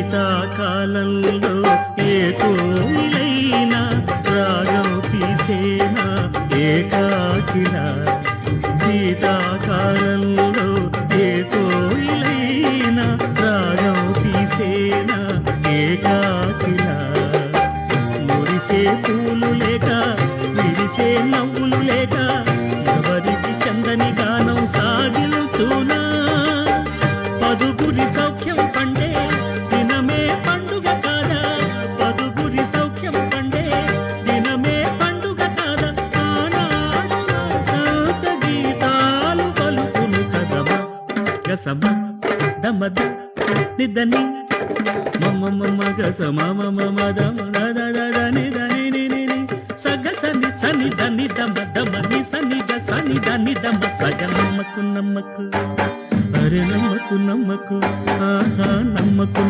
శీతాకాలంలో ఏ కోయిలైనా రాగం తీసేనా ఏకాకిలా శీతాకాలంలో ఏ కోయిలైనా రాగం తీసేనా ఏకాకిలా మురిసే పూలు లేక విరిసే నవ్వులు లేక ఎవరికి చందని గానం సాగిల్చునా పదుగురి సౌఖ్యం పండే దినమే పండుగ కాదా పదుగురి సౌఖ్యం పండే దినమే పండుగ కాదా ఆనాడు సౌత గీతాలు పలుకును కదమా గసమ దమద నిదని మమ మమ గసమ మమ మదమ దదని దని సగ సని సని దని దమ దమ ని సని గ సని దని దమ సగ నమ్మకు నమ్మకు అరే నమ్మకు నమ్మకు ఆహా నమ్మకు